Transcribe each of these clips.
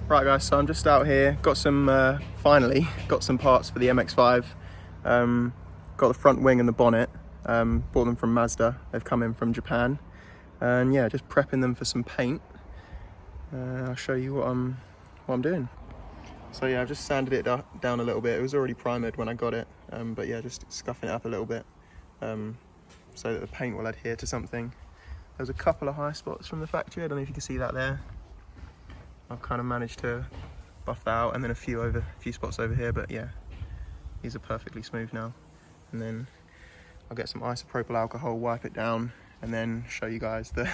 Right guys, so I'm just out here, got some, finally, got some parts for the MX-5. Got the front wing and the bonnet, bought them from Mazda, they've come in from Japan. And yeah, just prepping them for some paint. I'll show you what I'm doing. So yeah, I've just sanded it down a little bit. It was already primered when I got it, but yeah, just scuffing it up a little bit so that the paint will adhere to something. There's a couple of high spots from the factory, I don't know if you can see that there. I've kind of managed to buff that out, and then a few spots over here, but yeah, these are perfectly smooth now. And then I'll get some isopropyl alcohol, wipe it down, and then show you guys the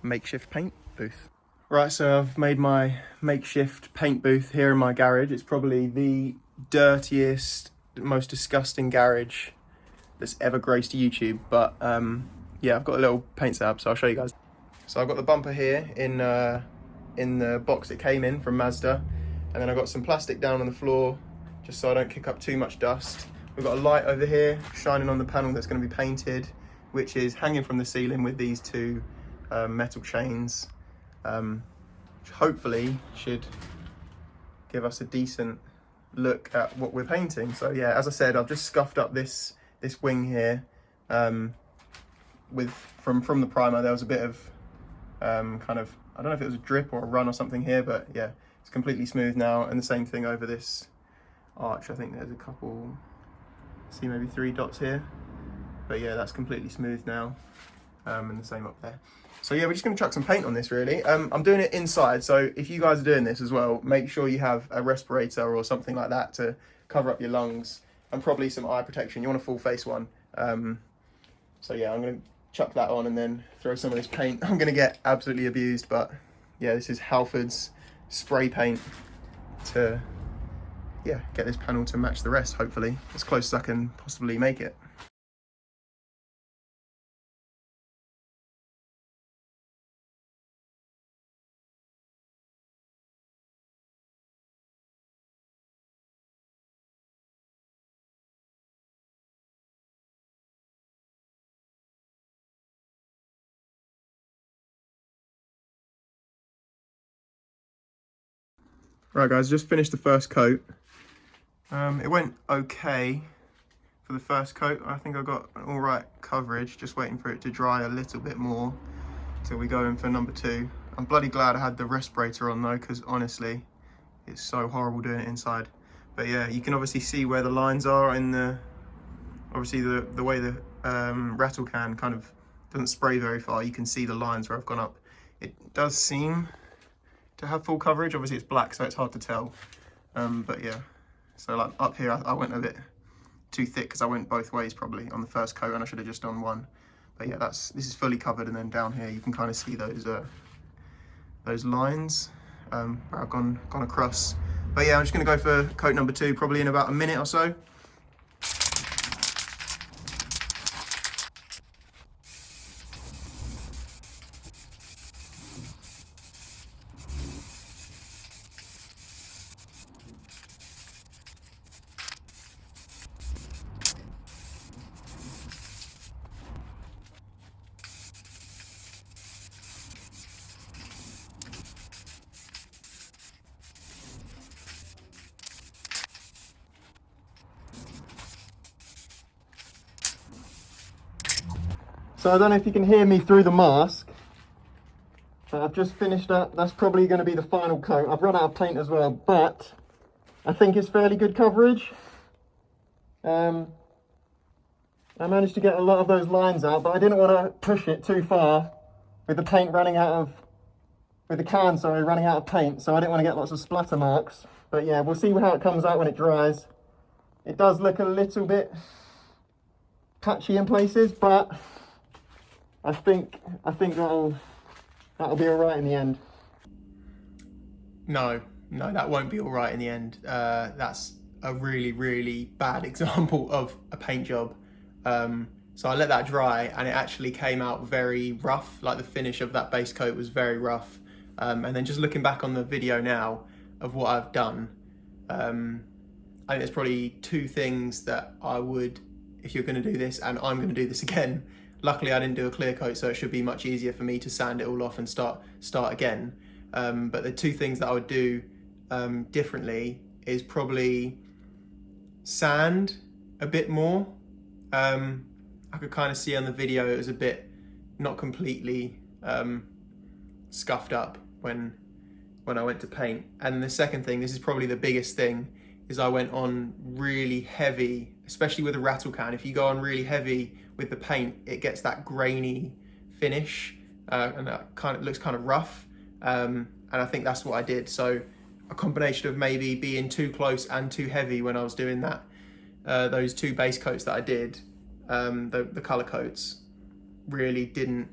makeshift paint booth. Right, so I've made my makeshift paint booth here in my garage. It's probably the dirtiest, most disgusting garage that's ever graced YouTube, but yeah, I've got a little paint setup, so I'll show you guys. So I've got the bumper here in the box it came in from Mazda, and then I've got some plastic down on the floor just so I don't kick up too much dust. We've got a light over here shining on the panel that's going to be painted, which is hanging from the ceiling with these two metal chains, which hopefully should give us a decent look at what we're painting. So yeah, as I said, I've just scuffed up this wing here from the primer. There was a bit of kind of, I don't know if it was a drip or a run or something here, but yeah, it's completely smooth now. And the same thing over this arch. I think there's a couple, see maybe 3 dots here, but yeah, that's completely smooth now. And the same up there. So yeah, we're just gonna chuck some paint on this really. I'm doing it inside, so if you guys are doing this as well, make sure you have a respirator or something like that to cover up your lungs, and probably some eye protection. You want a full face one. So yeah, I'm gonna chuck that on and then throw some of this paint. I'm gonna get absolutely abused, but yeah, this is Halford's spray paint to, yeah, get this panel to match the rest, hopefully, as close as I can possibly make it. Right guys, just finished the first coat. It went okay for the first coat. I think I got an all right coverage, just waiting for it to dry a little bit more till we go in for number 2. I'm bloody glad I had the respirator on though, because honestly, it's so horrible doing it inside. But yeah, you can obviously see where the lines are in the, obviously the way the rattle can kind of doesn't spray very far. You can see the lines where I've gone up. It does seem to have full coverage. Obviously it's black, so it's hard to tell. But yeah, so like up here, I went a bit too thick because I went both ways probably on the first coat, and I should have just done one. But yeah, this is fully covered, and then down here you can kind of see those lines where I've gone across. But yeah, I'm just gonna go for coat number 2 probably in about a minute or so. So I don't know if you can hear me through the mask. I've just finished up. That's probably going to be the final coat. I've run out of paint as well, but I think it's fairly good coverage. I managed to get a lot of those lines out, but I didn't want to push it too far with the paint running out of, with the can, sorry, running out of paint. So I didn't want to get lots of splatter marks. But yeah, we'll see how it comes out when it dries. It does look a little bit patchy in places, but I think that'll be all right in the end. No, that won't be all right in the end. That's a really, really bad example of a paint job. So I let that dry, and it actually came out very rough. Like the finish of that base coat was very rough. And then just looking back on the video now of what I've done, I think there's probably 2 things that I would, if you're going to do this, and I'm going to do this again. Luckily I didn't do a clear coat, so it should be much easier for me to sand it all off and start again. But the 2 things that I would do differently is probably sand a bit more. I could kind of see on the video it was a bit not completely scuffed up when I went to paint. And the second thing, this is probably the biggest thing, is I went on really heavy, especially with a rattle can. If you go on really heavy with the paint, it gets that grainy finish, and that looks kind of rough. And I think that's what I did. So a combination of maybe being too close and too heavy when I was doing that, those two base coats that I did, the color coats, really didn't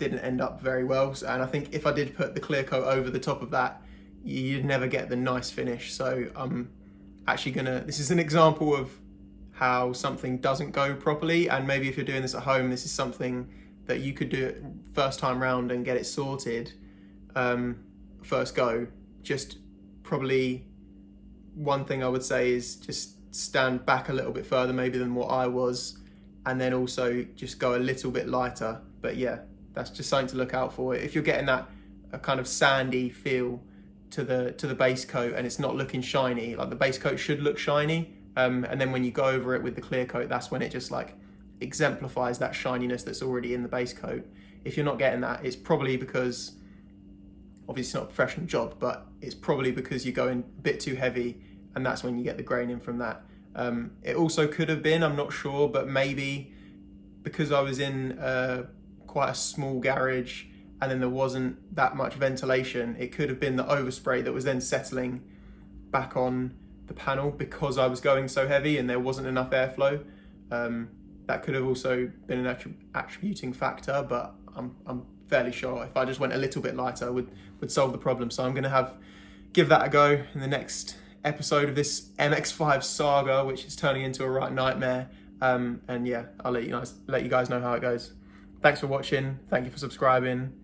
end up very well. And I think if I did put the clear coat over the top of that, you'd never get the nice finish. So I'm actually this is an example of how something doesn't go properly, and maybe if you're doing this at home, this is something that you could do it first time round and get it sorted first go. Just probably one thing I would say is just stand back a little bit further maybe than what I was, and then also just go a little bit lighter. But yeah, that's just something to look out for. If you're getting that a kind of sandy feel to the base coat and it's not looking shiny, like the base coat should look shiny, and then when you go over it with the clear coat, that's when it just like exemplifies that shininess that's already in the base coat. If you're not getting that, it's probably because, obviously it's not a professional job, but it's probably because you're going a bit too heavy, and that's when you get the graining from that. It also could have been, I'm not sure, but maybe because I was in quite a small garage and then there wasn't that much ventilation, it could have been the overspray that was then settling back on the panel because I was going so heavy and there wasn't enough airflow. That could have also been an attributing factor, but I'm fairly sure if I just went a little bit lighter would solve the problem. So I'm going to give that a go in the next episode of this MX-5 saga, which is turning into a right nightmare. And yeah, I'll let you guys know how it goes. Thanks for watching. Thank you for subscribing.